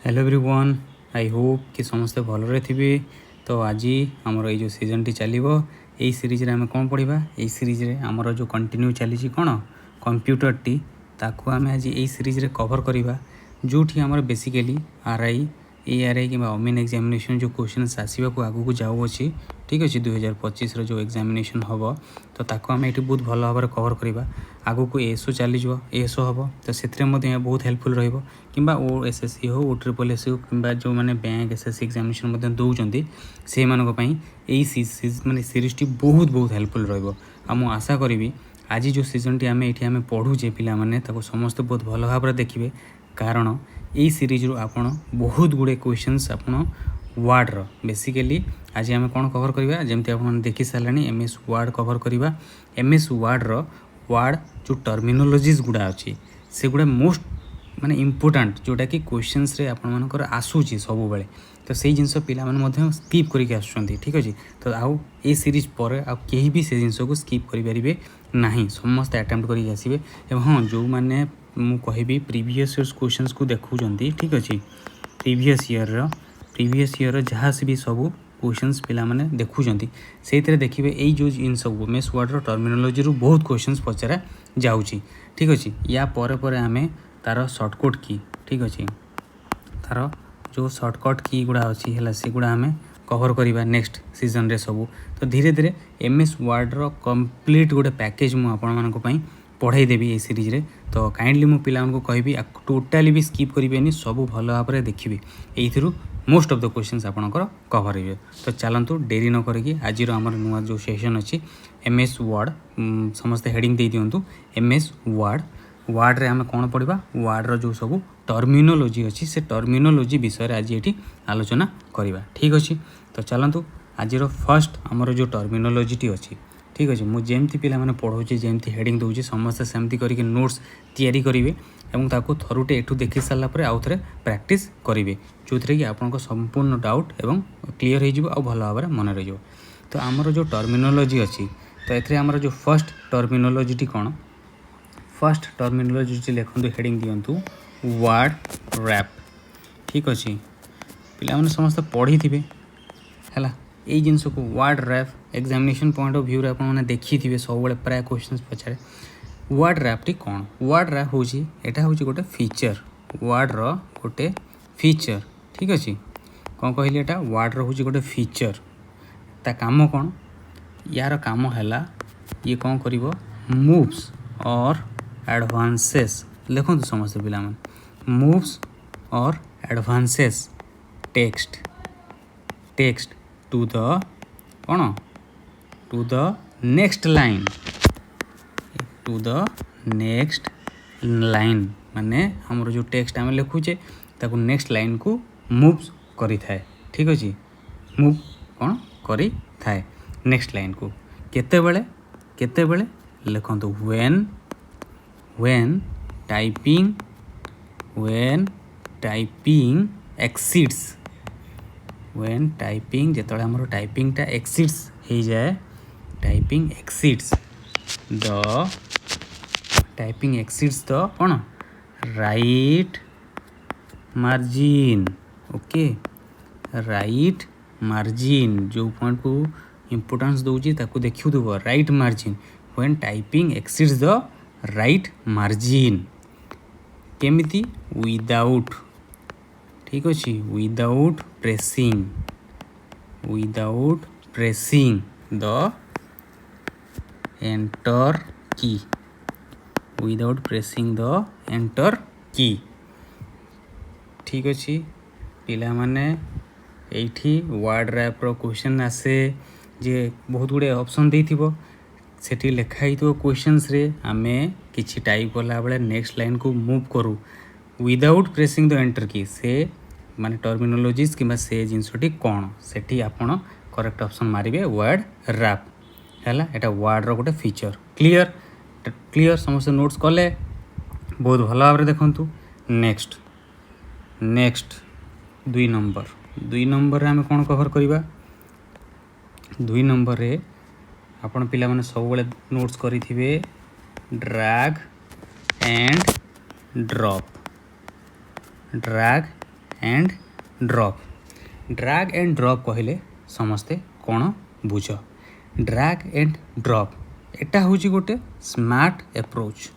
Hello everyone I hope कि समस्ते भलरे थिबे। तो आज आमर ये जो सीजन टी चलो यही सीरीज रे आम कौन पढ़ा यही सीरीज रे आमर जो कंटिन्यू चली कौन कंप्यूटर टी ताकू आम आज यही सीरीज रे कवर करवा जो आमर बेसिकली आरआई एआरआई कि अमीन एग्जामिनेशन जो क्वेश्चंस आसवा आगू जाऊँगी ठीक अच्छे 2025 जो एग्जामिनेशन हम तो ताको आम ये बहुत भल भाव कवर करवा आगू को एएसओ चलीज एएसओ हम तो से बहुत हेल्पफुल रहा कि ओ एसएससी हो ओ ट्रिपल एस हो कि जो मैंने बैंक एसएससी एग्जामिनेशन दौरान से मानी सीरीज टी बहुत बहुत हेल्पफुल रहा आशा करी आज जो सीजन टी आम ये पढ़ुचे पाने समस्त बहुत भल भाव देखिए कारण यही सीरीज रू आपण बहुत गुड़े क्वेश्चंस आपण वार्ड बेसिकली आज आम कौन कवर करवा जमती आप देखी सारे एमएस वार्ड कवर करवा एमएस वार्ड वार्ड जो टर्मिनोलॉजीज गुड़ा अच्छी से गुड़ा मोस्ट माने इम्पोर्टाट जोटा कि क्वेश्चंस रे आपण मानकर आसूची सब बेले तो सही जिनस पिला माने स्किप करके आसुचंती ठीक अच्छे तो आउ ए सीरीज पर आ केही भी से जिनस को स्किप करि परिबे नाही समस्त अटेम्प्ट करी आसीबे एवं हाँ जो माने मु कहबी प्रीवियस इयर्स क्वेश्चंस को देखुचंती ठीक अच्छे प्रीवियस ईयर जहाँ से भी सब क्वेश्चंस पिला माने देखुचंती से देखिए यही जो जिन सब एमएस वर्ड टर्मिनोलॉजी रू बहुत क्वेश्चंस पचरा जाउची ठीक अच्छे या परे आमे तार सर्टकट की ठीक अच्छे तार जो सर्टकट की गुड़ा अच्छी है से गुड़ा आम कवर करवा नेक्स्ट सीजन रे सब तो धीरे धीरे एमएस वर्ड रो कंप्लीट गोटे पैकेज मुझे पढ़ाई देवी ये सीरीज रे तो काइंडली मु पिला कहबी टोटाली भी स्किप करेंगे सब भल भाव में देखिए you most of the questions आपंकर कवर हे तो चलतु डेरी न करके आज आम नुआ जो सेशन अच्छी एमएस वर्ड समस्ते हेडिंग दे दिंतु एमएस वर्ड वार्ड रे आम कौन पढ़ा वार्ड रो जो सब टर्मिनोलॉजी अच्छी से टर्मिनोलॉजी विषय आज ये आलोचना करवा ठीक अच्छे तो चलतु आज फर्स्ट आमर जो टर्मिनोलॉजी टी अच्छी ठीक अच्छे मुझे पिला माने पढ़ाऊँ जमती हेडिंग दूसरी समस्ते सेमती करके नोट्स तैयारी करेंगे और ताको थरुटे एठू देखी सारापर आउ थे प्रैक्टिस करेंगे जो थी कि आपको संपूर्ण डाउट एवं क्लीयर हो भल भाव में मन रही तो आमर जो टर्मिनोलॉजी अच्छी तो ये आमर जो फर्स्ट टर्मिनोलॉजी टी कौन फर्स्ट टर्मिनोलॉजी लिखु हेडिंग दिंतु वार्ड रैप ठीक अच्छे पिला माने समस्त पढ़ी थे है यही जिनस को word wrap examination point of view रे आपने देखी थे सब प्राय क्वेश्चन पचारे वार्ड रैप टी कौन वार्ड रैप हूँ यहाँ हूँ गोटे फीचर वार्ड रो गोटे फीचर ठीक अच्छे कौन कहली एटा वार्ड रो हूँ गोटे फीचर ता काम कौन यार काम है ये कौन कर मूव्स और एडवांसेस लिखु समस्त पिला मूव्स और एडवांसेस टेक्स्ट टू द कौन टू द नेक्स्ट लाइन माने हमर जो टेक्स्ट आम लिखुचे ताकू नेक्स्ट लाइन को मूव करी थाए ठीक अच्छे मूव कौन करी थाए नेक्स्ट लाइन को केते बेले लिखंतु when typing exceeds when typing जेतले हमर टाइपिंग टा exceeds हो जाए टाइपिंग exceeds द कौन right margin okay right margin जो पॉइंट को इम्पोर्टेंस दूची ताकू देखियो देबो right margin when typing exceeds the right margin केमिति विदाउट ठीक अच्छे विदाउट प्रेसिंग द एंटर की विदाउट प्रेसिंग द एंटर की ठीक अच्छे पिला माने एठी वार्ड रैप रो क्वेश्चन आसे जे बहुत गुड़े ऑप्शन देथिबो सेठी लिखाई तो क्वेश्चंस रे आमे किछि टाइप कला बेले नेक्स्ट लाइन को मूव करू विदाउट प्रेसिंग द एंटर की से माने टर्मिनोलॉजीज किबा से जिनसटी कौन सेठी आपण करेक्ट ऑप्शन मारिबे वर्ड रैप हैला एटा वर्ड रो गोटे फीचर क्लियर समस्त नोट्स कले बहुत भल भाव देखंतु नेक्स्ट 2 नंबर रे आमे कोन कवर करबा 2 नंबर रे आपण पिला माने सब बेले नोट्स करी थिबे drag and drop and drop drag and drop कहले समस्ते कौन बुझ ड्रैग एंड ड्रॉप एटा हूँ गोटे स्मार्ट एप्रोच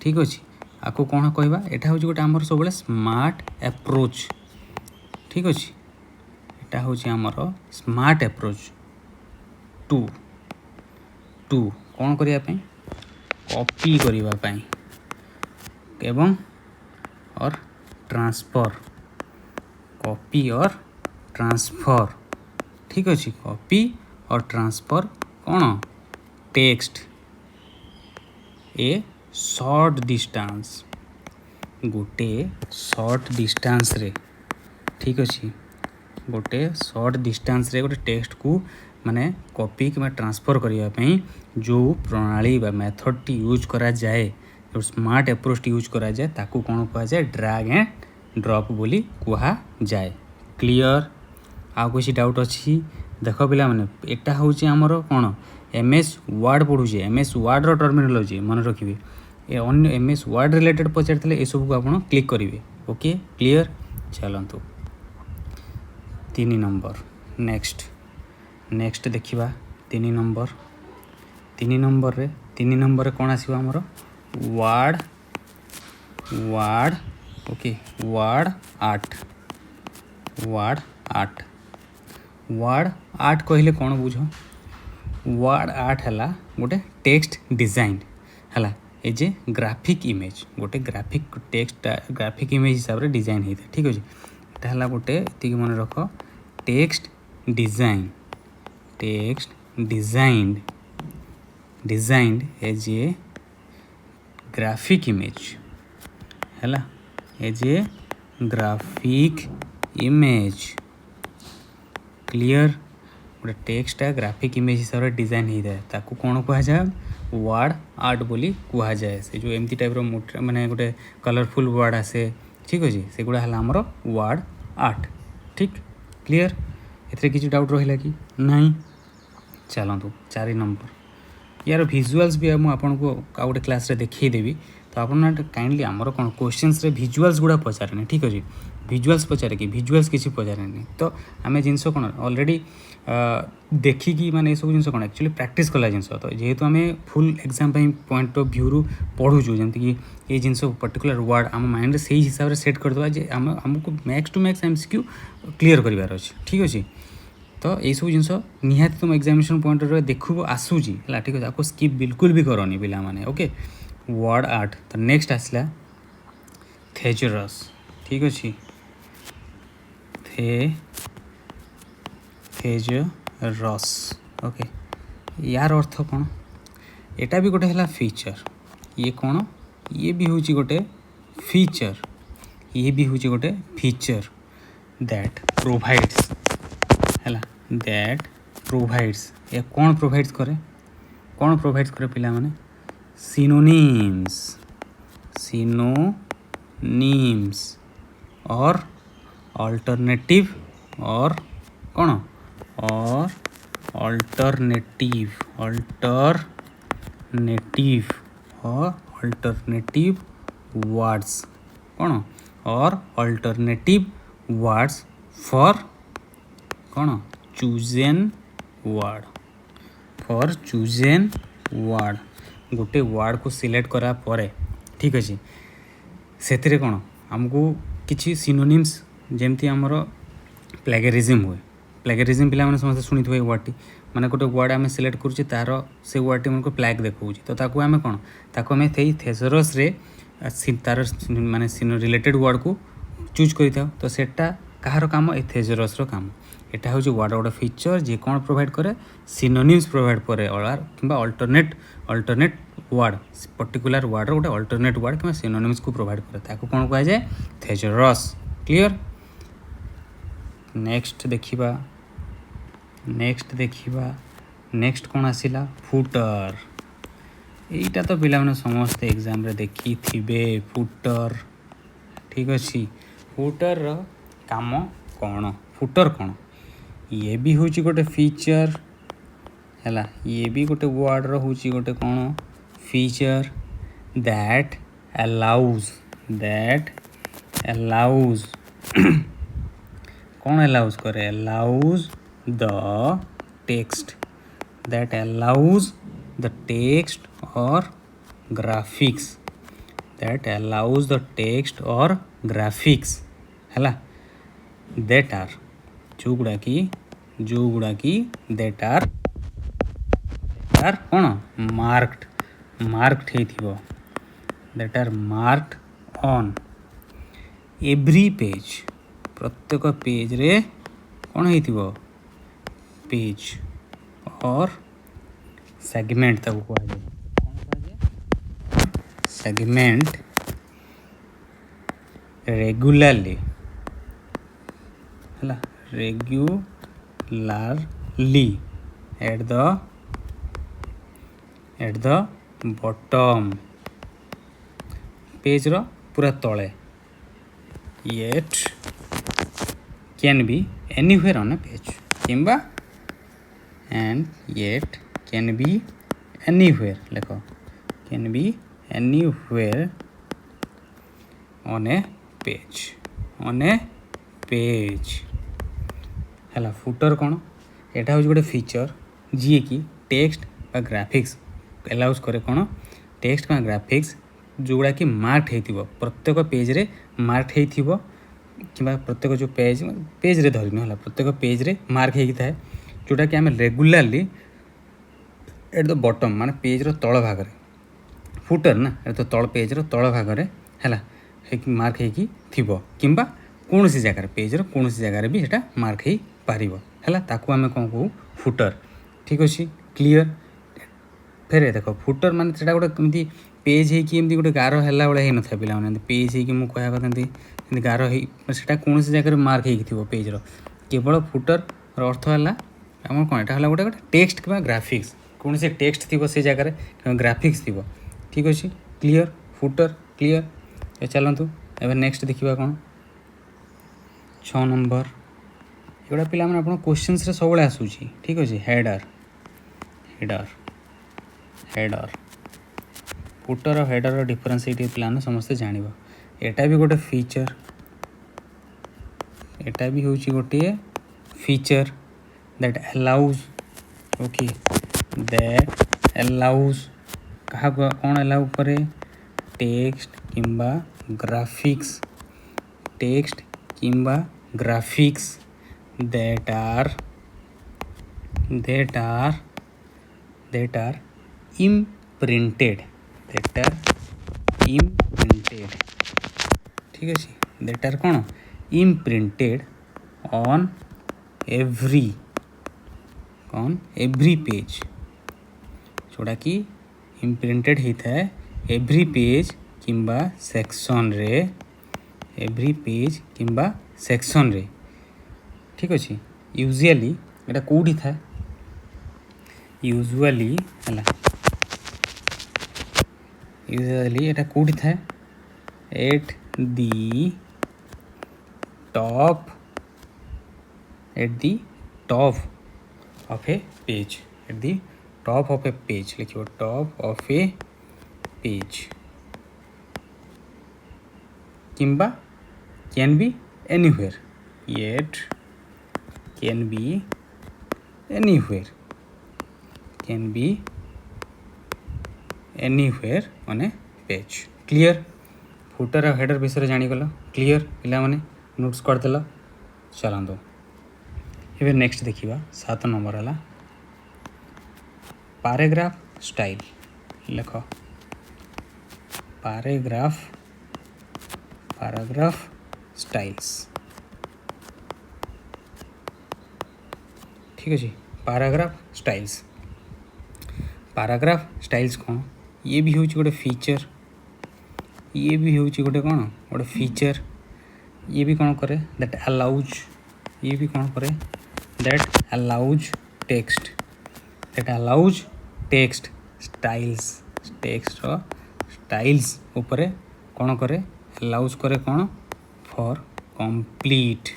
ठीक अच्छे आपको कौन कहवा एटा हूँ गोटे आमर सब स्मार्ट एप्रोच ठीक अच्छे एटा हूँ आमर स्मार्ट एप्रोच टू टू कौन करने कॉपी करने एवं और ट्रांसफर कॉपी और ट्रांसफर ठीक अच्छे कॉपी और ट्रांसफर कौन टेक्स्ट ए शॉर्ट डिस्टेंस गोटे शॉर्ट डिस्टेंस रे ठीक अच्छे गोटे शॉर्ट डिस्टेंस रे गोटे टेक्स्ट को माने कॉपी कि ट्रांसफर करने जो प्रणाली बा मेथड टी यूज करा जाए जो स्मार्ट अप्रोच टी यूज करा जाए ताकू कौन कह जाए ड्रैग एंड ड्रॉप बोली कहा जाए क्लियर आउ किसी डाउट अच्छी देख पिला माने एटा हूँ आमर कौन एम एस वर्ड पढ़ुचे एम एस वर्ड टर्मिनोलॉजी मन रखिए ए अन्य एम एस वर्ड रिलेटेड पचार ये सब को आप क्लिक करेंगे ओके क्लियर चलतु 3 नंबर नेक्स्ट देखिबा 3 नंबर रे कौन आसीबो हमरो वर्ड ओके वर्ड आर्ट कहले कौन बुझ वर्ड आर्ट है गोटे टेक्स्ट डिजाइन है एज ए ग्राफिक इमेज गोटे ग्राफिक टेक्स्ट ग्राफिक इमेज हिसाब से डिजाइन होता है ठीक अच्छे यहाँ गोटे ये मन रख text designed as a graphic image है as a graphic image clear गोटे टेक्स्ट ग्राफिक इमेज हिसाब से डिजाइन होता है ताकू कौन कह जाए वर्ड आर्ट बोली कह जाए से जो एमती टाइप माने गोटे कलरफुल वर्ड आसे ठीक अच्छे से गुड़ा है आमर वर्ड आर्ट ठीक क्लियर एथे किसी डाउट रहा कि नहीं चलतु 4 नंबर यार भिजुआल्स भी मुझे आपको आउ गोटे क्लास रे देखदेवी तो आप काइंडली आमर कौन क्वेश्चंस रे भिजुआल्स गुड़ा पचारे ठीक अच्छे भिजुआल्स पचारे कि भिजुआल्स किसी पचारे तो आम जिनस कौन ऑलरेडी देखिकी माने सब जिन कौन एक्चुअली प्रैक्टिस कला जिन तो जेहेतु आम full exam point of view पढ़ुचु जमती कि ये जिन पर्टिकुलर वर्ड आम माइंड से हिसाब से सेट करदे जे आमको max to max MCQ clear करार अच्छे ठीक अच्छे तो ये सब जिन निहाती तुम एग्जामिनेशन पॉइंट रे देखु आसूची है ठीक अच्छे आपको स्किप बिल्कुल भी करनी पिला माने ओके वर्ड आर्ट तो नेक्स्ट आसला थेजरस ठीक अच्छे थेजरस ओके यार अर्थ कौन एटा भी गोटे है फीचर ये कौन ये भी हूँ गोटे फीचर ये भी हूँ गोटे फीचर दैट प्रोवाइड्स है दैट प्रोवाइड्स ये कौन प्रोवाइड्स करे पिला माने सिनोनिम्स और अल्टरनेटिव और कौन और अल्टरनेटिव और अल्टरनेटिव वर्ड्स कौन और अल्टरनेटिव वर्ड्स फॉर कौन चूजेन वर्ड गोटे वर्ड को सिलेक्ट करा परे ठीक अच्छे से कौन आमको किसी सिनोनिम्स जमती आमर प्लेगरिज्म हुए प्लेगरिज्म पिला माने समस्त शुणी थे वर्ड टी माने गोटे वर्ड आम सिलेक्ट करुचे तार से वर्ड टी मन प्लैग देखा तो ताकू आम कौन ताकू आम थेजरस रे तार माने रिलेटेड वर्ड को चूज करता तो सेटा कहार काम ए थेजरस काम एटा हूँ वर्ड गोटे फीचर जे कौन प्रोवाइड करे सिनोनिम्स प्रोवाइड करे कि अल्टरनेट वर्ड पर्टिकुलर वर्ड गोटे अल्टरनेट वर्ड कि सिनोनिम्स को प्रोवाइड करे ताकू कौन कह जाए थेजरस क्लियर नेक्स्ट देखिबा नेक्स्ट कौन आसिला फुटर यहीटा तो पिला माने समस्ते एग्जाम रे देखी थिबे फुटर ठीक अच्छे फुटर रो काम कौन फुटर कौन ये भी हूँ गोटे फीचर है ये भी गोटे वर्ड रो हूँ गोटे कौन फीचर दैट अलाउज कौन अलाउज करे, allows the text, that allows the text और graphics, that allows the text और ग्राफिक्स है, दैट आर जोगुड़ा कि दैट आर कौन मार्कड हो, that are marked on every page, प्रत्येक पेज रे कौन हो पेज और सेगमेंट तक कहुए, सेगमेंट रेगुलारली है, regularly at the bottom page रो पूरा तले, it can be anywhere on a page किंबा and it can be anywhere लिख, can be anywhere on a page है। फुटर कौन एटा हूँ गोटे फीचर जी कि टेक्स्ट बा ग्राफिक्स अलाउज करे, कौन टेक्स्ट बा ग्राफिक्स जोगुड़ा कि मार्क हो प्रत्येक पेज रे मार्क हो कि प्रत्येक जो पेज रे धरन है, प्रत्येक पेज रे मार्क होता है जोटा कि आम रेगुलारली एट द बॉटम माने पेज रो तल भाग रे, फुटर ना तो तल पेज रो तल भाग रे है मार्क होगी किंबा कौन सी जगार पेज रो कौन सी जगार भी सेटा मार्क हो पारिबो है, ताकू आम कौन कहू फुटर। ठीक अच्छे क्लीयर। फेर देख फुटर मान से गोटे कमी पेज होती गोटे गार है भाई होन था पे पेज हो कह कथा गार होटा कौन सी जगह मार्क हो पेज रो, केवल फुटर अर्थ है आम कौन एटा गोटे गोटे टेक्स्ट कि ग्राफिक्स कौन से टेक्स्ट थी से जगार ग्राफिक्स थी। ठीक अच्छे क्लीयर फुटर क्लीयर। चलतु एवं नेक्स्ट देखा कौन 6 नंबर एगुड़ा पिला आप क्वेश्चन सब आसूँ। ठीक अच्छे हेडर फुटर और हेडर डिफरेंस ये पे समस्ते जान, एटा भी गोटे फीचर, एटा भी हूँ गोटे feature that allows, okay that allows क्या कौन अलाउ करे टेक्स्ट किंबा ग्राफिक्स, टेक्स्ट किंबा ग्राफिक्स दैट आर इम्प्रिंटेड, ठीक अच्छे दैट आर कौन इम्प्रिंटेड ऑन एव्री पेज, जोड़ा कि इम्प्रिंटेड होता है एव्री पेज किंबा सेक्शन रे, एव्री पेज किंबा सेक्शन रे। ठीक अच्छे यूजुअली एटा कौटी था, यूजुअली एटा कौटी था at the top of a page, at the top of a page लिखो, टॉप ऑफ ए पेज किंबा can be anywhere, it can be anywhere, can be anywhere on a page. Clear footer और header विषय जानीगल clear पिला माने notes करदेल। चलतु ये next देखा 7 नंबर है पैराग्राफ स्टाइल लिख, पैराग्राफ स्टाइल्स। ठीक अच्छे पैराग्राफ स्टाइल्स कौन ये भी हूँ गोटे फीचर, ये भी हूँ गोटे कौन गोटे फीचर, ये भी कौन करे दैट अलाउज, ये भी कौन करे that allows text, styles, text styles ऊपर कौन करे अलाउज करे कौन फॉर कंप्लीट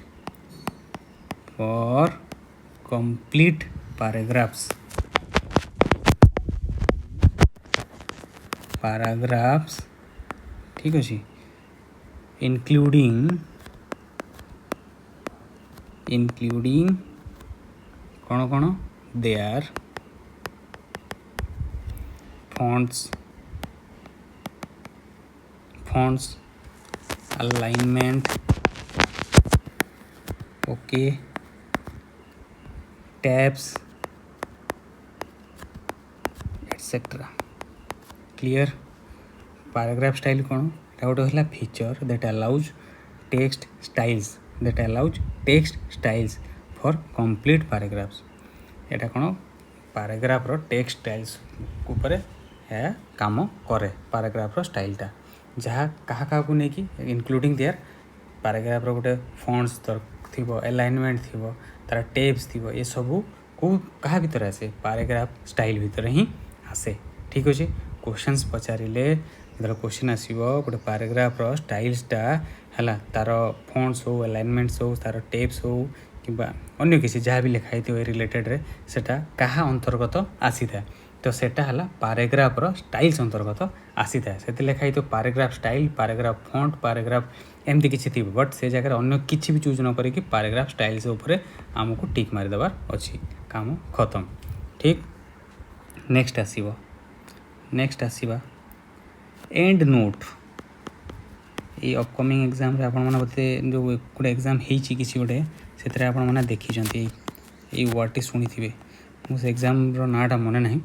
पैराग्राफ्स। ठीक अच्छे including କ'ଣ କ'ଣ their fonts alignment okay tabs etc clear paragraph style କ'ଣ ଏଟା ଗୋଟେ ହେଲା feature that allows text styles for complete paragraphs ଏଟା କ'ଣ paragraphର text styles ଉପରେ ଏହା କାମ କରେ paragraphର ଷ୍ଟାଇଲଟା ଯାହା କାହାକୁ ନେଇକି ଇନକ୍ଲୁଡ଼ିଂ ଦେୟାର paragraphର ଗୋଟେ ଫଣ୍ଟସ୍ ଥିବ ଆଲାଇନମେଣ୍ଟ ଥିବ ତାର ଟେବ୍ସ ଥିବ ଏସବୁ କାହା ଭିତରେ ଆସେ paragraph ଷ୍ଟାଇଲ ଭିତରେ ହିଁ ଆସେ ଠିକ୍ ଅଛି କ୍ୱେଶ୍ଚନ୍ସ ପଚାରିଲେ ଯେତେବେଳେ କ୍ୱେଶ୍ଚନ୍ ଆସିବ ଗୋଟେ paragraphର ଷ୍ଟାଇଲ୍ସଟା ହେଲା ତାର ଫଣ୍ଟସ୍ ହଉ ଆଲାଇନମେଣ୍ଟସ୍ ହଉ ତାର ଟେବ୍ସ ହଉ କିମ୍ବା ଅନ୍ୟ କିଛି ଯାହା ବି ଲେଖା ହେଇଥିବ ରିଲେଟେଡ଼୍ରେ ସେଟା କାହା ଅନ୍ତର୍ଗତ ଆସିଥାଏ ତ ସେଟା ହେଲା paragraphର ଷ୍ଟାଇଲ୍ସ ଅନ୍ତର୍ଗତ ଆସିଥାଏ ସେଥି ଲେଖା ହେଇଥିବ paragraph style paragraph font paragraph ଏମିତି କିଛି ଥିବ ବଟ୍ ସେ ଜାଗାରେ ଅନ୍ୟ କିଛି ବି ଚୁଜ୍ ନ କରିକି paragraph ଷ୍ଟାଇଲ୍ସ ଉପରେ ଆମକୁ ଟିକ୍ ମାରିଦେବାର ଅଛି କାମ ଖତମ ଠିକ୍ ନେକ୍ସଟ ଆସିବା ଏଣ୍ଡ ନୋଟ୍ ଏଇ ଅପକମିଂ ଏକ୍ଜାମ୍ରେ ଆପଣମାନେ ବୋଧେ ଯେଉଁ ଗୋଟେ ଏକ୍ଜାମ୍ ହେଇଛି କିଛି ଗୋଟେ ସେଥିରେ ଆପଣମାନେ ଦେଖିଛନ୍ତି ଏଇ ୱାର୍ଡ଼ଟି ଶୁଣିଥିବେ ମୁଁ ସେ ଏକ୍ଜାମ୍ର ନାଁଟା ମନେ ନାହିଁ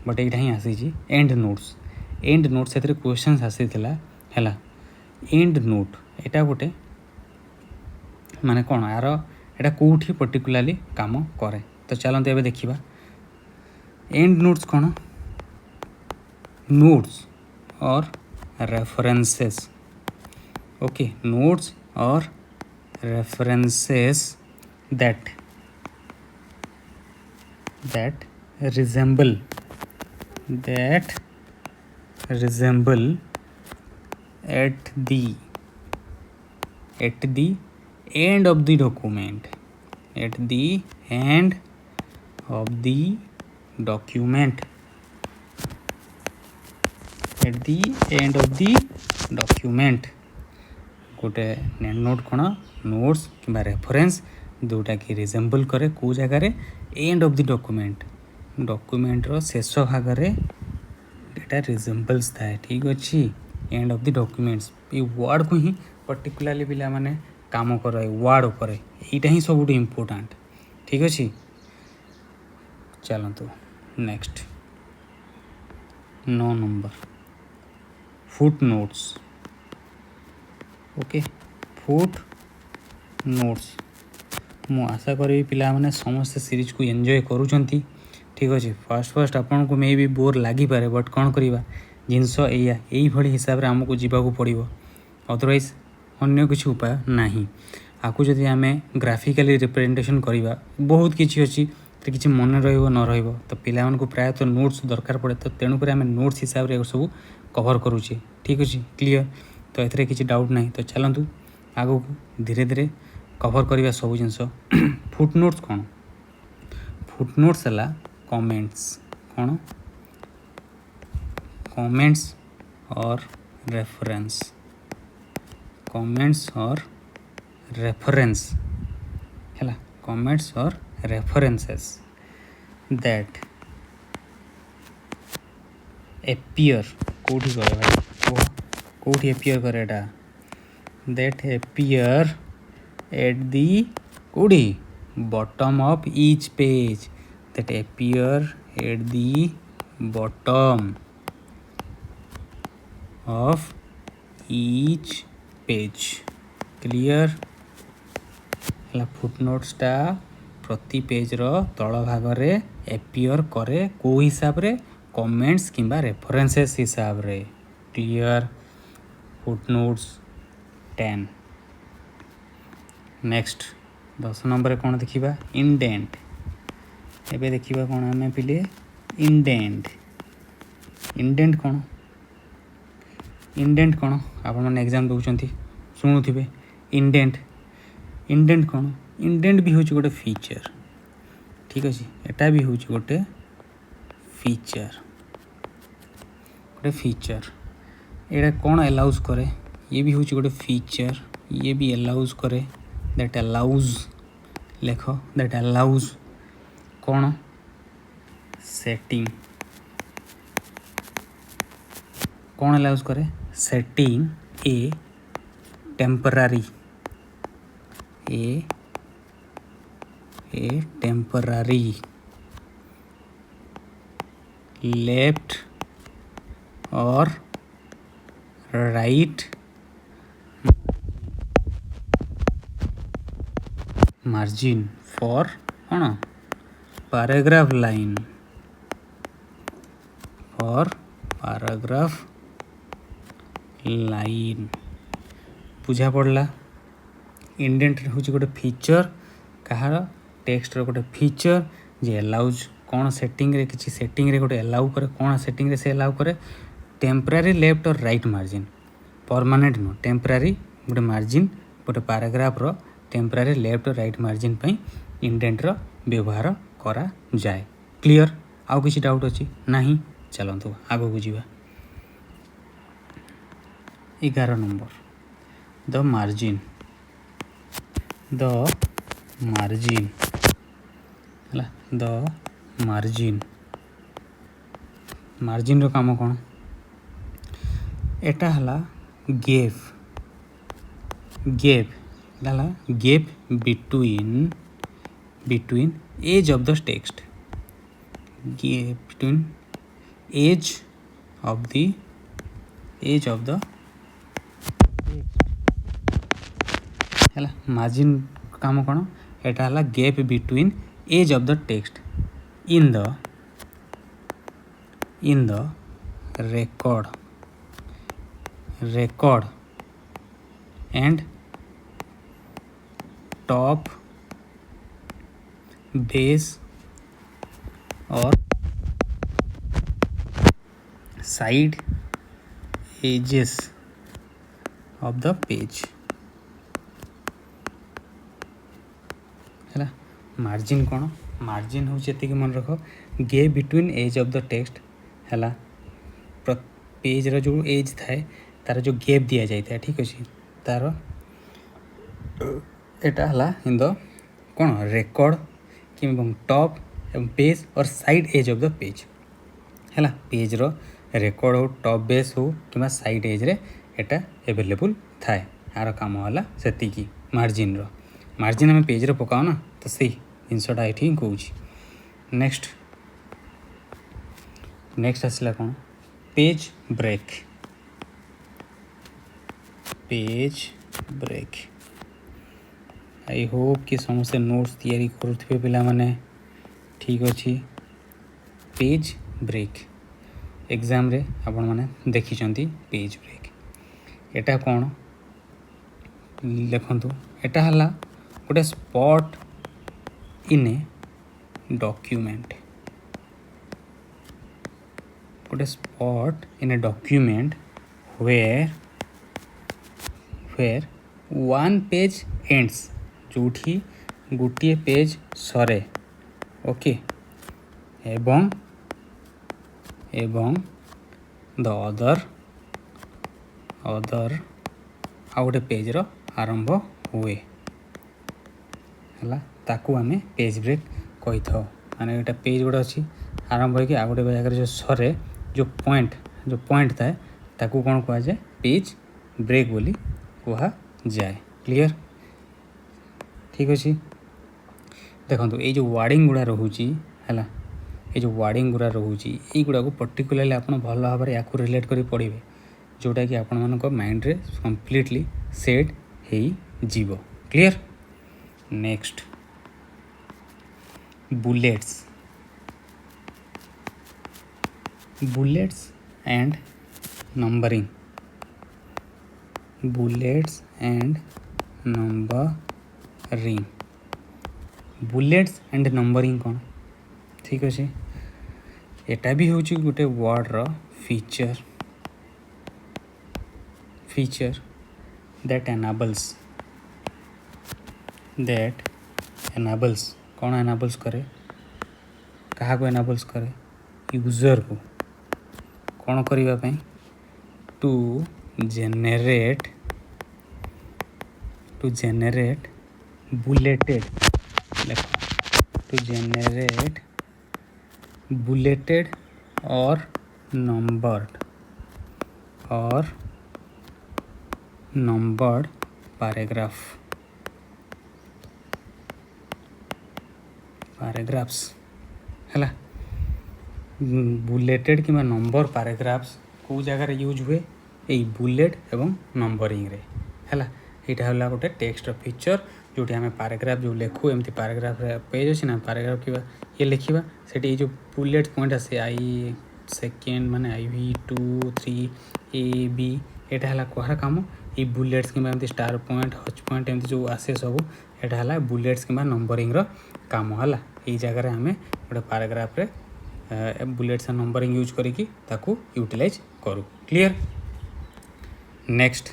ବଟ୍ ଏଇଟା ହିଁ ଆସିଛି ଏଣ୍ଡ ନୋଟ୍ସ ସେଥିରେ କ୍ୱେଶ୍ଚନ୍ସ ଆସିଥିଲା ହେଲା ଏଣ୍ଡ ନୋଟ୍ ଏଇଟା ଗୋଟେ ମାନେ କ'ଣ ଆର ଏଇଟା କେଉଁଠି ପର୍ଟିକୁଲାରଲି କାମ କରେ ତ ଚାଲନ୍ତୁ ଏବେ ଦେଖିବା ଏଣ୍ଡ ନୋଟ୍ସ କ'ଣ notes or references okay notes or references that resemble at the end of the document at the end of the document गोटे नोट कौन नोट्स कि रेफरेन्स जोटा कि रिजेम्बल करे कौ जगार एंड ऑफ द डॉक्यूमेंटर शेष भाग में एटा रिजेम्बल्स थाए ठीक अच्छे एंड ऑफ द डॉक्यूमेंट्स ये वर्ड को ही पर्टिकुलरली पिला माने काम कर वर्ड उपर यहीटा ही सब इम्पोर्टेंट ठीक अच्छे चलतु next 9 number foot notes okay foot notes मु आशा करी पिला माने समस्त सीरीज को एंजॉय करूछंती ठीक अच्छे फर्स्ट आपन को मे भी बोर लगी पारे बट कौन करवा जिनस यही भली हिसाब से आमको जीवाक पड़ो अदरवाइज अन्य किसी उपाय नहीं आपको जदि आम ग्राफिकाली रिप्रेजेंटेशन करवा बहुत किसी अच्छी किसी मन न तो पिला को प्रायतः नोट्स दरकार पड़े तो तेणुक आम नोट्स हिसाब से सब कवर करुचे ठीक अच्छे क्लीयर तो ये किसी डाउट ना तो चलतु आगू धीरे धीरे कवर करवा सब जिनस फुट नोट्स कौन फुट नोट्स है कमेंट्स कौन कमेंट्स और रेफरेंस है कमेंट्स और references that appear कोठी करे भाई कोठी appear करे एटा that appear at the कोठी bottom of each page that appear at the bottom of each page clear है फुटनोट्स टा प्रति पेज तल भाग में एपियर करे को हिसाब रे कमेंट्स किंबा रेफरेंसेस हिसाब रे क्लियर फुटनोट्स 10 नेक्स्ट 10 नंबर कौन देखिबा इंडेंट एबे देखिबा कौन आम पिले इंडेंट कौन आप एग्जाम दौरान शुणुवे इंडेंट कौन इंडेंट भी हूँ गोटे फीचर ठीक अच्छे एटा भी हूँ गोटे फीचर एटा कौन अलाउज करे ये भी हूँ गोटे फीचर ये भी अलाउज करे दैट अलाउज लेख दैट अलाउज कौन सेटिंग कौन अलाउज करे setting a temporary a temporary left or right margin for कौन paragraph line for paragraph line बुझा पड़ला इंडेंट हूँ गोटे फीचर कहार टेक्स्ट गोटे फीचर जे अलाउज कौन सेटिंग रे किसी सेटिंग रे गोटे अलाउ करे कौन सेटिंग रे से अलाउ करे टेम्परारी लेफ्ट और right margin permanent no temporary गोटे मार्जिन गोटे पैराग्राफ रो टेम्परारी लेफ्ट और राइट मार्जिन पई इंडेंट रो व्यवहार करा जाए क्लियर आउ किसी डाउट अछि नाही चलंतु आगो को जीवा 11 नंबर द मार्जिन है द मार्जिन रो काम कौन एटा हला gap between edge of the text between edge of the है मार्जिन काम कौन एटा हला gap between edge of the text in the record and top base or side edges of the page है मार्जिन कौन मार्जिन हूँ जी मन रख gap between edge of the text है पेज रो जो एज थाए तार जो गैप दिया जाए ठीक अच्छे तार एटा हला इन द कौन रेकर्ड कि टॉप बेस और side edge of the page है पेज रो रेकर्ड हो टॉप बेस हो कि साइड एज रे एटा एवेलेबल थाए यार काम है से मार्जिन रो मार्जिन आम पेज रो पकाओ ना तो सही जिनसटा ये कौन नेक्स्ट आसला कौन पेज ब्रेक आई होप कि समस्ते नोट्स तैयारी करुवे पिला माने ठीक अच्छे पेज ब्रेक एग्जाम रे आपण माने देखिचंती पेज ब्रेक एटा कौन लिखंतु एटा हला गोटे स्पॉट इन ए डॉक्यूमेंट गोटे spot in a document where one page ends जोठी गोटे पेज सरे ओके एवं द अदर आउ गोटे पेज रो आरंभ हुए है ताकू आम पेज ब्रेक कही था माने गोटे पेज गोटे अच्छी आरंभ होगी आ गोटे जगह जो सरे जो पॉइंट थाए ताकू कौन कह जाए पेज ब्रेक बोली कह जाए क्लियर ठीक अच्छे देखो ये जो वार्डिंग गुड़ा रोचे है ये जो वार्डिंग गुड़ा रोचे युवा को पर्टिकुलाली आप भल भाव या रिलेट कर पढ़े जोटा कि आपण मान माइंड रे कंप्लीटली सेट हो जीवो clear next bullets and numbering bullets and numbering कौन ठीक अच्छे एटा भी हूँ गोटे वर्ड रो फीचर दैट एनाबल्स कौन एनाबल्स करे कहा को एनाबल्स करे यूजर को कौन करिबा पई टू जेनेरेट बुलेटेड लेख टू जेनेरेट बुलेटेड और नंबर्ड पैराग्राफ्स है बुलेटेड कि नंबर पैराग्राफ्स कौ जगार यूज हुए यही बुलेट एवं नंबरिंग रे है यहाँ गोटे टेक्स्ट फीचर जो आम पैराग्राफ जो लिखू एमती पैराग्राफ पेज अच्छे ना पैराग्राफ ये लिखा से जो बुलेट पॉइंट आसे आई सेकेंड माने IV2 3 AB यहाँ है कहार कम ये बुलेट्स कि स्टार पॉइंट हच पॉइंट एमती जो आसे सब यहाँ है बुलेट्स कि नंबरिंग काम है यही जगह आम गोटे पैराग्राफ रे बुलेट्स एंड नंबरिंग यूज करिकी ताकू यूटिलाइज करू क्लियर। नेक्स्ट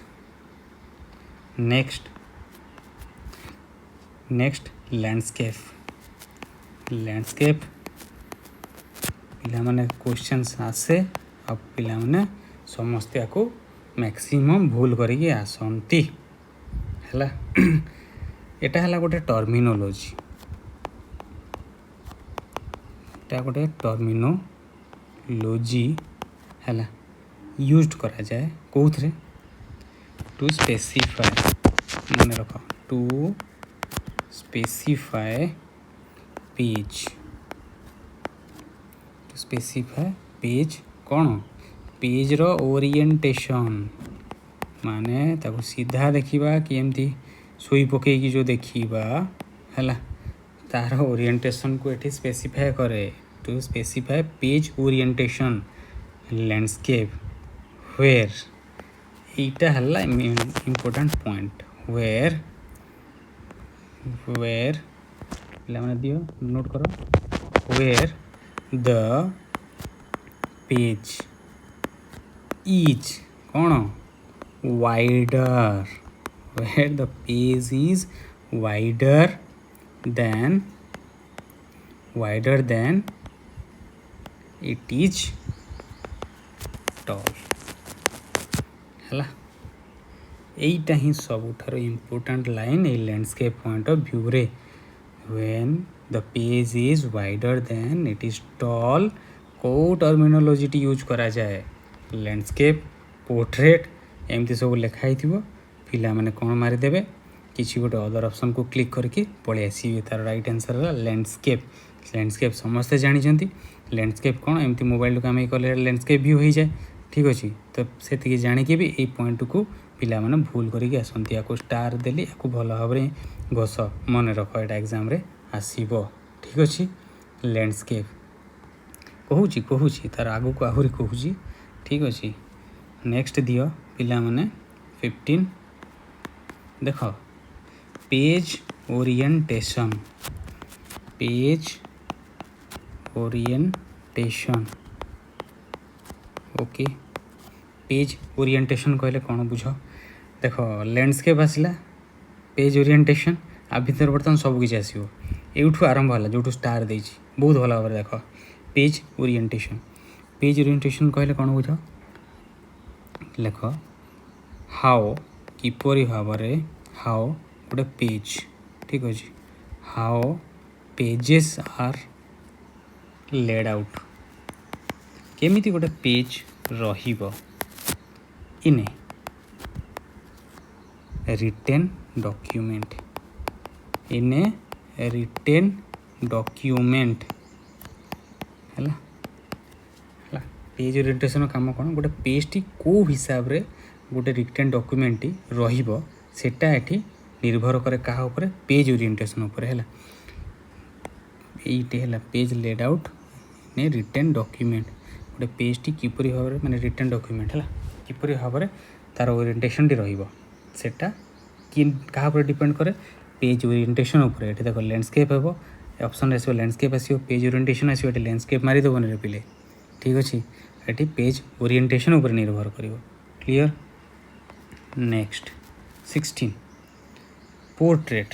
लैंडस्केप पिला माने क्वेश्चंस आसे अब पिला माने समस्ते आको मैक्सिमम भूल करिकी आसंती हैला एटा हैला गोटे टर्मिनोलॉजी है यूज करा जाए कौन टू स्पेसिफाई मन रख टू स्पेसिफाई पेज कौन पेज रो ओरिएंटेशन माने ताको सीधा देखिबा कि एमती सुई पकईकी जो देखिबा है तार ओरिएंटेशन को एठी स्पेसिफाई करे to specify page orientation landscape where एटा हल्ला इम्पोर्टेंट पॉइंट वेयर पिला माने दियो नोट करो वेयर द पेज इज कौन wider where the page is wider than it is tall है यहीटा ही सबुठार इम्पोर्टेंट लाइन ए लैंडस्केप पॉइंट ऑफ व्यू रे when the page is wider than it is tall को टर्मिनोलॉजी यूज करा जाए लैंडस्केप पोर्ट्रेट एमती सब लिखाई पिला माने कौन मारिदेवे किसी गोटे अदर ऑप्शन को क्लिक करके पलि आसवे तार राइट आंसर है लैंडस्केप समस्ते जानते लैंडस्केप कौन एमती मोबाइल को आम कले लैंडस्केप व्यू हो जाए ठीक अच्छे तो से जानिकी भी ये पॉइंट को पिला माने भूल करके आसती या स्टार देली या भल भाव में घोष मन रख यहाँ एग्जाम रे आसब ठीक अच्छे लैंडस्केप कहूँ तार आगू को आहरी कहूँ ठीक अच्छे नेक्स्ट दियो पिला माने 15 देख page orientation okay page orientation कहले कौन बुझ देख लैंडस्केप आसला पेज ओरिएंटेशन आ भीतर बर्तमान सबकि आसो यूठू आरंभ है जो स्टार दे बहुत भल भाव देख पेज ओरिएंटेशन कहले कौन बुझ लेख हाउ किपरि भाव हाउ गोटे पेज ठीक अच्छे how pages are laid out केमिति गोटे पेज रहिबो इन रिटेन डॉक्यूमेंट है पेज ओरिएंटेशन काम कौन गोटे पेज टी को हिसाब रे गोटे रिटेन डॉक्यूमेंट रहिबो सेटा एठी निर्भर करे कहा ऊपर पेज ओरिएंटेशन ऊपर है ये है पेज लेड आउट ने रिटेन डॉक्यूमेंट गोटे पेज टी किपरि भाव माने रिटेन डॉक्यूमेंट है किपरि भाव तार ओरिएंटेशन टी रहिबो सेटा कि कहा ऊपर डिपेंड करे पेज ओरिएंटेशन ऊपर ये देख लैंडस्केप हेबो ऑप्शन आसो लैंडस्केप आसो पेज ओरिएंटेशन आसो ये लैंडस्केप मारी देबो ने पिले ठीक अच्छे ये पेज ओरिएंटेशन ऊपर निर्भर करिवो क्लियर। नेक्स्ट 16 पोर्ट्रेट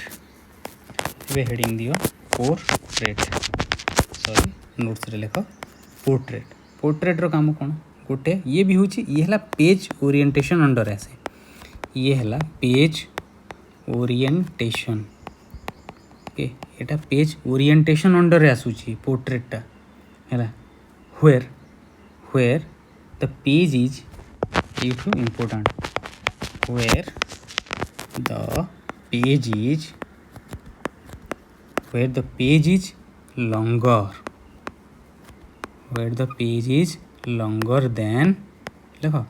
ये हेडिंग दियो पोर्ट्रेट सॉरी नोट्स रे लेख पोर्ट्रेट रो काम कौन गोटे ये भी होची ये है पेज ओरिएंटेशन अंडर आसे ये है पेज ओरिएंटेशन ओके एटा पेज ओरिएंटेशन अंडर रे आसुची पोर्ट्रेटटा हैला where the page is Itoo important where the page is longer than देखो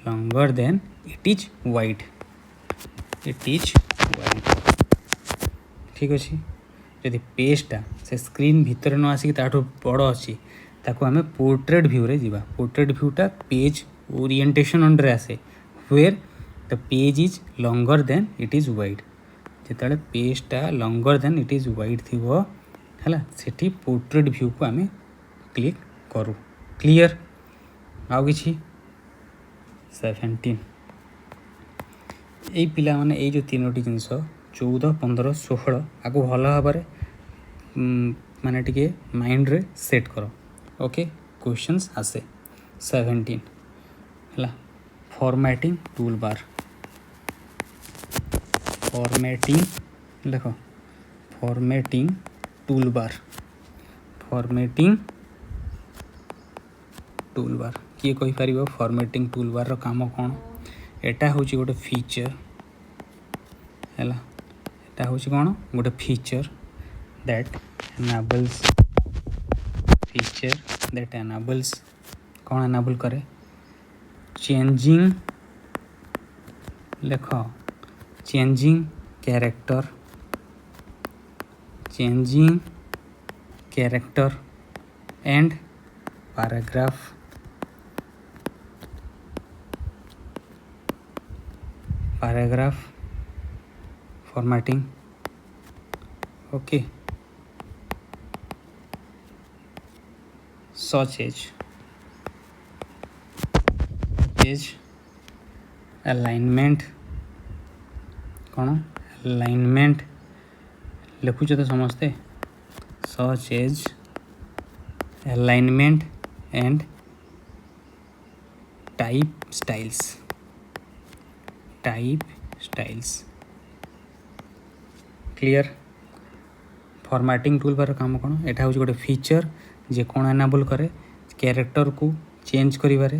longer than it is wide ठीक अच्छे जदि पेजटा से स्क्रीन भितर न आसिक ताठू बड़ अच्छी ताको आमे पोर्ट्रेट व्यू रे जीवा पोर्ट्रेट व्यूटा पेज ओरिएंटेशन अंडर आसे where the page is longer than it is wide जिते पेजटा longer than it is wide थी है सेठी पोर्ट्रेट व्यू को आमे क्लिक करूँ क्लियर आउ कि 17 यही पिला माने ये जो तीनोटी जिनस 14 15 16 आगु भल भाव माने टिके माइंड रे सेट करो ओके क्वेश्चंस आसे 17 है फॉर्मेटिंग टूल बार देखो फॉर्मेटिंग टूल बार किए कहि परिबो फॉर्मेटिंग टूल बार रो काम कोन एटा होची गोटे फीचर हैला एटा होची कोन गोटे फीचर दैट enables कौन एनाबल करे changing character and paragraph formatting okay such as alignment लिखुच तो समस्ते such as alignment and type styles clear formatting tool bar काम कौन एटा हूँ गोटे फीचर जे कौन एनाबल करे कैरेक्टर को चेंज करिवारे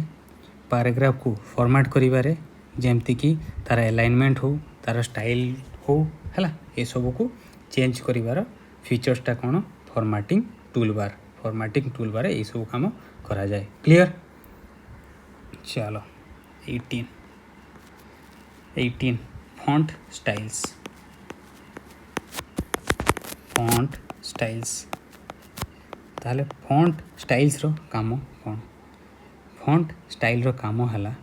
पैराग्राफ को फॉर्मेट करिवारे जेमती कि तार अलाइनमेंट हो तार स्टाइल हो हैला ए सब को चेंज करिवार फीचर्सटा कौन फॉर्मेटिंग टूल बार ये सब काम करा जाए क्लियर चलो 18 फॉन्ट स्टाइल्स ताले फॉन्ट स्टाइल्स रो काम कौन फॉन्ट स्टाइल रो काम हला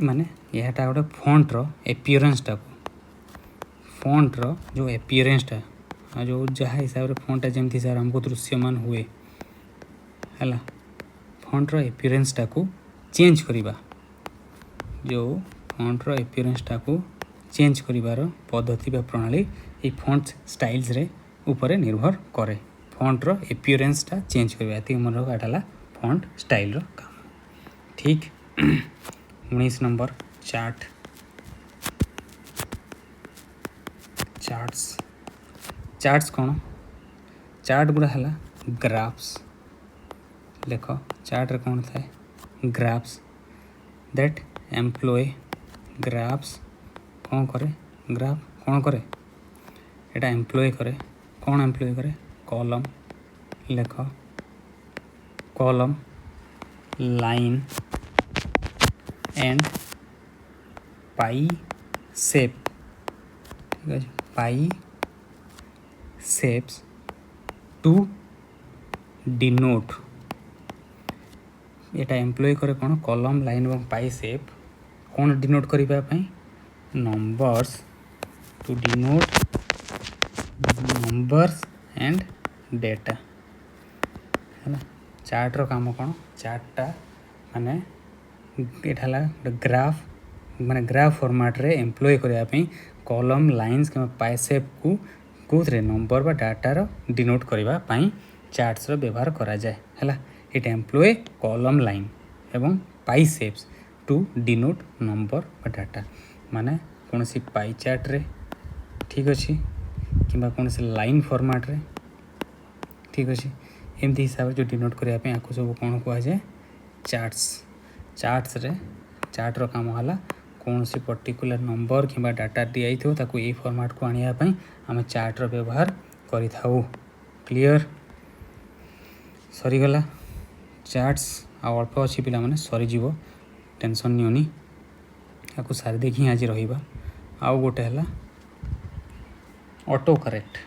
माने यहटा गोटे फॉन्ट रो एपियरेंसटा फॉन्ट रो जो एपियरेंसटा जो जहाँ हिसाब रे फॉन्टटा जेमती हिसाब हमको दृश्यमान हुए हला फॉन्ट रो एपियरेंसटा को चेंज करिबा जो फॉन्ट रो एपियरेंसटा को चेंज करिबार पद्धति बा प्रणाली ए फॉन्ट स्टाइल्स रे ऊपर निर्भर करे फॉन्ट रो एपियरेंसटा चेंज करबा एति मन रखा फॉन्ट स्टाइल रो काम ठीक 19 नंबर चार्ट्स कौन चार्ट गुड़ा है ग्राफ्स देखो चार्ट रे कौन था ग्राफ्स दैट एम्प्लॉय ग्राफ्स कौन करे ग्राफ कौन करे एटा एम्प्लॉय करे कौन एम्प्लॉय करे कॉलम लेख column line and pi shape ठीक है पाई shapes to denote Etah employ करे कौन कॉलम लाइन और पाई शेप कौन डिनोट करिबा पई numbers to denote numbers and data है ना चार्ट रो काम कौन चार्टा माने एठाला ग्राफ माने ग्राफ फॉर्मेट रे एम्प्लॉय करिया पई कॉलम लाइन्स के पाई शेप को कोथरे नंबर बा डाटा रो डिनोट करिबा पई चार्ट्स रो व्यवहार करा जाय हैला इट एम्प्लॉय कॉलम लाइन एवं पाई शेप्स टू डिनोट नंबर बा डाटा माने कौन सी पाई चार्ट रे ठीक अच्छी कि कौन से लाइन फॉर्मेट रे ठीक अच्छे एमती हिसाब से डिनोट करने आपको सब कौन कहुए चार्ट्स रे चार्ट्र काम है कौन सी पर्टिकुलर नंबर कि डाटा दिखाई थो ये फॉर्मेट को आने आम चार्ट्र व्यवहार करें क्लियर सरीगला चार्ट्स अल्प अच्छी पिला माने सरीज टेंशन नियोनी आपको सारी देखी आज रहा आउ गोटे है ऑटो करेक्ट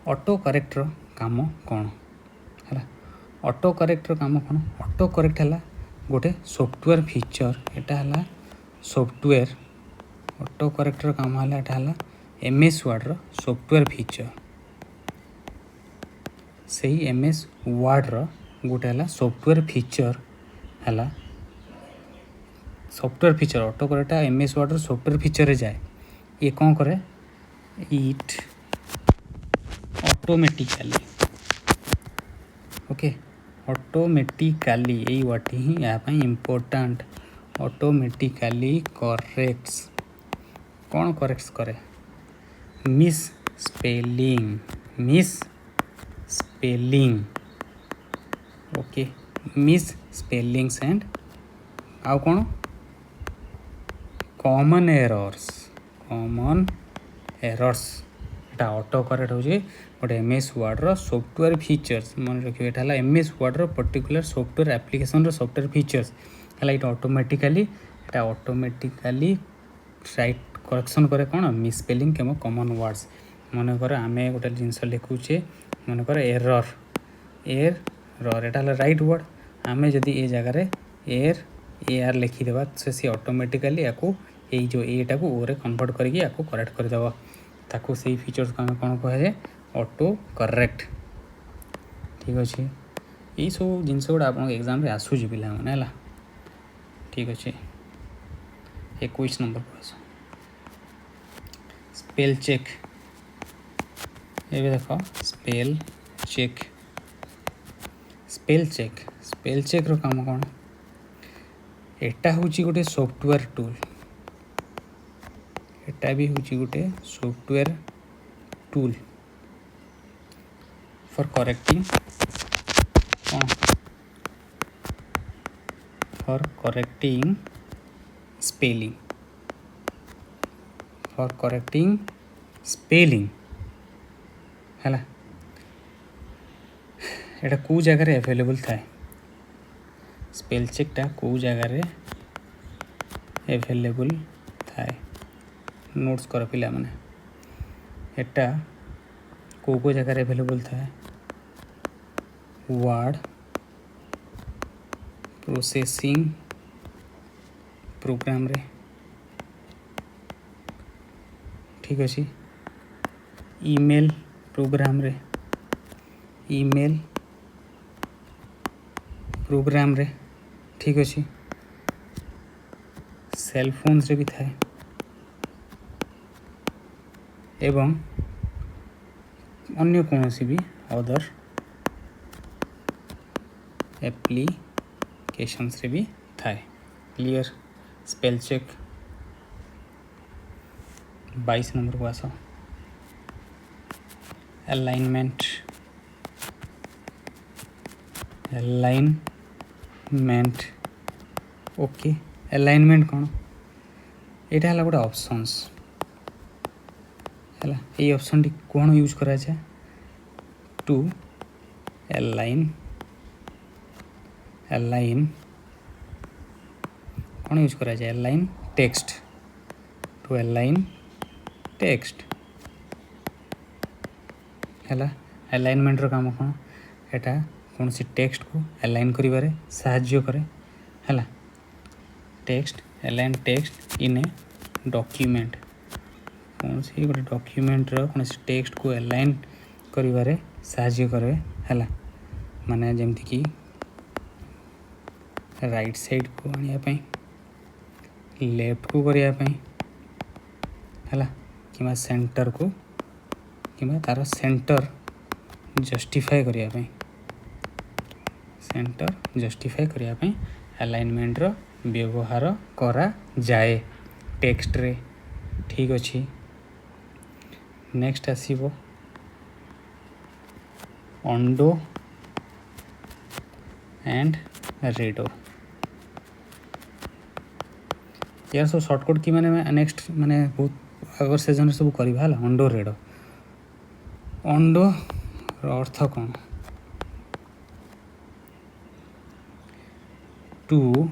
ऑटो करेक्टर काम कौन है ऑटो करेक्टर काम कौन ऑटो करेक्ट है गोटे सॉफ्टवेयर फीचर यहाँ सॉफ्टवेयर ऑटो करेक्टर काम है MS वर्ड सॉफ्टवेयर फीचर से MS वर्ड गोटे है सॉफ्टवेयर फीचर है software feature auto correct MS word software feature रे जाए ये कौन करे इट ऑटोमेटिकली ओके ऑटोमेटिकली यही वर्ड ही यहाँ इम्पोर्टेंट ऑटोमेटिकली करेक्ट्स कौन करेक्ट्स करे miss spelling okay miss spellings and आउ कौन कॉमन एरर्स एटा ऑटो करेक्ट हो गोटे MS वर्ड सॉफ्टवेयर फीचर्स मन रखिए यहाँ MS word particular software application software features है ये ऑटोमेटिकली राइट करेक्शन करे कौन मिस स्पेलिंग के कॉमन वर्ड्स मनकर आम गोटे जिनस लिखुचे मनकर एरर यहाँ राइट वर्ड आम जदि ये जगार AR लिखिदेवा तो सी ऑटोमेटिकली या जो एटा को ओ रे कन्वर्ट करके करेक्ट करदेव ताकू से फीचर्स को आम कौन कहे ऑटो करेक्ट ठीक अच्छे यही सब जिनस गुड़ा आप एग्जाम आसूँ पिला है ठीक अच्छे 21 नंबर को आस स्पेल चेक ये देख स्पेल चेक रो काम कौन एटा हूँ गोटे सॉफ्टवेयर टूल एटा भी हूँ गोटे सॉफ्टवेयर टूल फॉर करेक्टिंग कौन फॉर करेक्टिंग स्पेलिंग है एटा कौ जगार अवेलेबल थाए स्पेल चेकटा कौ जगार अवेलेबल थाए नोट्स कर पिला माने एटा कौ जगार अवेलेबल थाए वर्ड प्रोसेसिंग प्रोग्राम रे ठीक अच्छे ईमेल प्रोग्राम रे ठीक अच्छे सेल फोन्स रे भी थाए एवं अन्य कौन सी भी अदर एप्लीकेशंस रे भी थाए क्लियर स्पेल चेक 22 नंबर को आस अलाइनमेंट ओके अलाइनमेंट कौन यहाँ है गोटे ऑप्शंस है ये ऑप्शन टी कौन यूज करा जाए टू अलाइन कौन यूज करा जाए align text to align text है अलाइनमेंट रो काम कौन एटा कौन सी टेक्स्ट को अलाइन करिवारे साहाय्य करे है text align text in a document कौन सी गोटे डॉक्यूमेंट रो कौन सी टेक्स्ट को अलाइन करिवारे साहाय्य करे है माने जेमती कि राइट साइड को आने लेफ्ट को करने है कि सेंटर को कि तार सेंटर जस्टिफाई करने सेंटर जस्टिफाई करिया पे अलाइनमेंट रो व्यवहार करा जाए टेक्स्ट रे। ठीक अछि। नेक्स्ट आसीबो ओंडो एंड रेडो। यार सब शॉर्टकट की माने नेक्स्ट माने बहुत अगर सेजन सब करबा हला ओंडो रेडो। ओंडो अर्थ कौन? To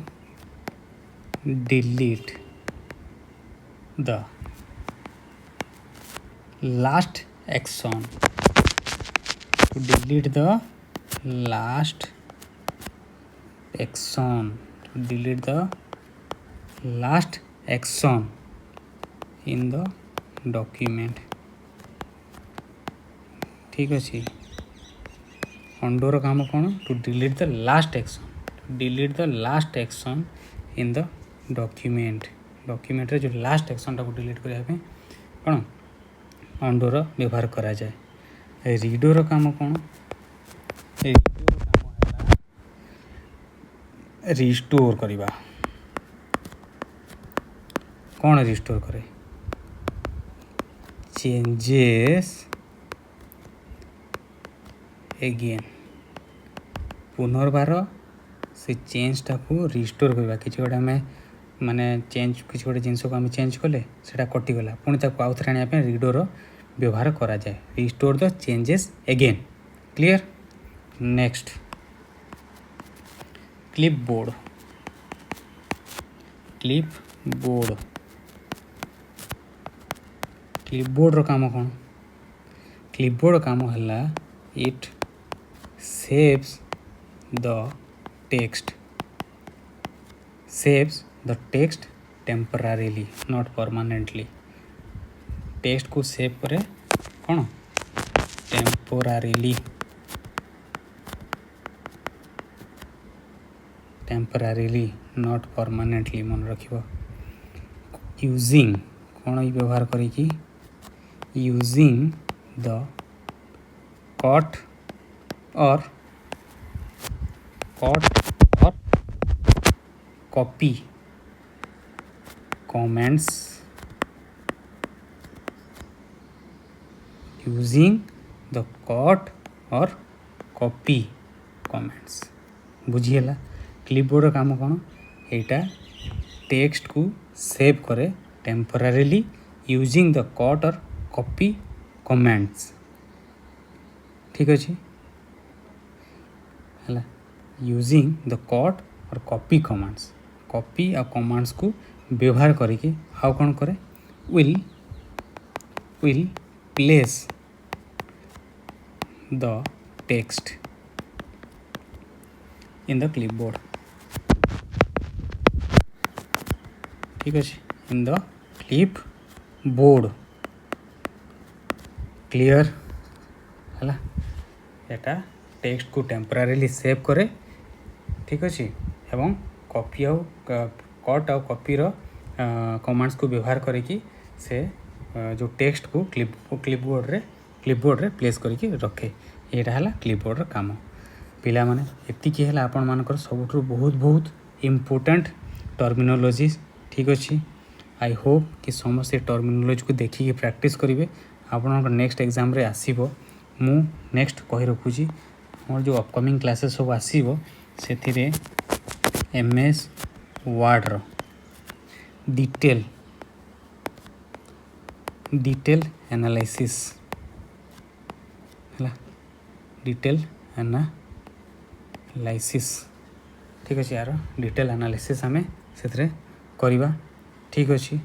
delete the last action. To delete the last action. To delete the last action in the document. ठीक अच्छे। अंडोर काम कौन? To delete the last action. To delete the last action in the document. Document रे जो last action टाको delete करने कौन अंडोर व्यवहार करा जाए। रीडोर काम कौन? रीडोर काम है रिस्टोर करवा। कौन रिस्टोर करे? Changes eigen. पुनर्बार से चेंज टाको रिस्टोर करवा। किसी गोटे आम माने चेंज किसी गोटे जिनस को आम चेंज कले से कटिगला पुणी ताको आउ थे आने रिडोर व्यवहार करा जाए। Restore the changes again. Clear. Next clipboard. Clipboard clipboard रो काम कौन? क्लिपबोर्ड काम है it saves the text. Saves the text temporarily not permanently. Text को सेव करे कौन? टेम्पोरारीली। टेम्परारीली नॉट परमानेंटली मन रखिबो। यूजिंग कौन व्यवहार करी? यूजिंग द कट और copy comments. Using the cut और कॉपी कमेंट्स। बुझीगला। क्लिपबोर्ड काम कौन? एटा टेक्स्ट को सेव करे टेम्परारीली यूजिंग द कट और कॉपी कमेंट्स। ठीक अच्छे है। यूजिंग द कट और कॉपी कमांड्स। कॉपी और कमांड्स को व्यवहार करके हाउ कौन करे? Will place the text in the clipboard. ठीक अच्छे। In the clipboard. क्लियर है। एटा टेक्स्ट को टेम्परारीली सेव करे। ठीक अच्छे। एवं कॉपी आउ कट आउ कॉपी रो कमांड्स को व्यवहार करके से जो टेक्स्ट को क्लिपबोर्ड रे प्लेस करके रखे। यहाँ है क्लिपबोर्ड रो काम। पिला माने एतिकी है आपण मानकर सबुठु बहुत बहुत इम्पोर्टेंट टर्मिनोलॉजी। ठीक अच्छे। आई होप कि समस्त टर्मिनोलॉजी को देखिए प्रैक्टिस करेंगे। आपण नेक्स्ट एग्जाम रे आसीबो। मु नेक्स्ट कही रखुची मोर जो अपकमिंग क्लासेस सब आसीबो से एमएस वर्ड रो डिटेल एनालिसिस है। Detail analysis. ठीक अच्छे। यार डिटेल एनालिसिस आम से करवा। ठीक अच्छे।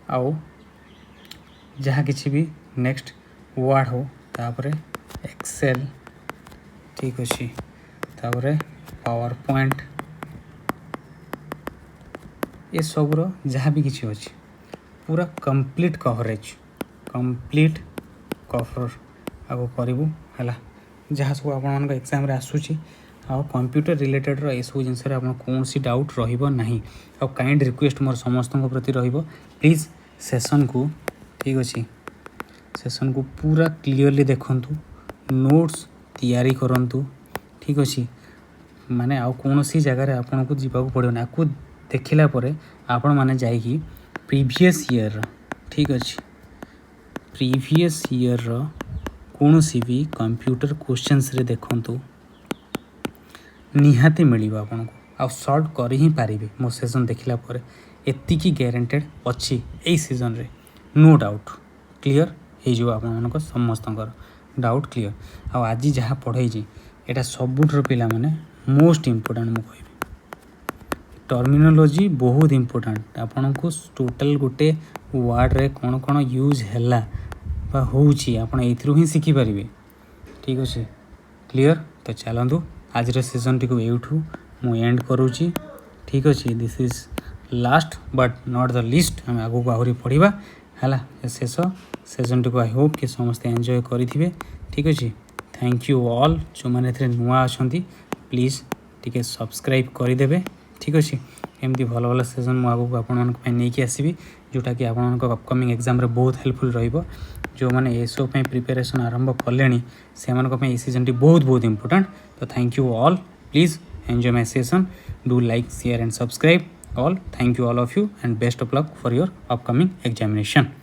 आउ जहाँ किसी भी नेक्स्ट वर्ड हो तापरे एक्सेल। ठीक अच्छे। तापरे पावर पॉइंट ये सबूर जहाँ भी किसी अच्छे पूरा कंप्लीट कवरेज आगो करूँ है। जहाँ सब आप एग्जाम आसूँ आ कंप्यूटर रिलेटेड ये सब जिनस कौन सी डाउट रही काइंड रिक्वेस्ट मोर समस्त प्रति प्लीज सेशन को। ठीक अच्छे। सेशन को पूरा क्लीयरली देखंतु। नोट्स तैयारी करंतु। ठीक अच्छे। माने आउ कौनसी जगह आपन को जीवाक पड़ोनी आपको देखला परे आपण माने जाइकी प्रीवियस ईयर ठीक अच्छे प्रीवियस ईयर कौनसी भी कंप्यूटर क्वेश्चंस रे देखंतु निहाती मिल आपन को आ सॉल्व कर ही पारे मो सेशन देखला परे एतिकी ग्यारंटेड अच्छी यही सीजन रे नो डाउट क्लीयर हो आप समस्त डाउट क्लीयर आज जहाँ पढ़ाई यहाँ सबुठर पिला माने मोस्ट इम्पोर्टेंट मु कहि टर्मिनोलॉजी बहुत इम्पोर्टेंट आपन को टोटल गोटे वर्ड रे कौन कौन यूज हैला बा होउची आपन एथरू ही शिखि पारिबे ठीक अच्छे क्लीयर तो चलतु आज सेशन टी को एठू मु एंड करूची ठीक अच्छे this is last but not the list आम आगू को आहरी पढ़ा है शेष सेशन टी को आई होप कि समस्ते एंजॉय करेंगे ठीक अच्छे थैंक यू ऑल जो मैंने नुआ अच्छा प्लीज टी सब्सक्राइब करदे ठीक अच्छे एमती भल भल सेशन मुझे आगू आपको नहीं आसवि जोटा कि आप अपकमिंग एग्जाम बहुत हेल्पफुल रहिबो जो मैंने एसओ प्रिपेरेसन आरंभ कले से सीजन टी बहुत बहुत इंपोर्टेंट तो thank you all please enjoy my session do like share and subscribe all thank you all of you and best of luck for your upcoming examination.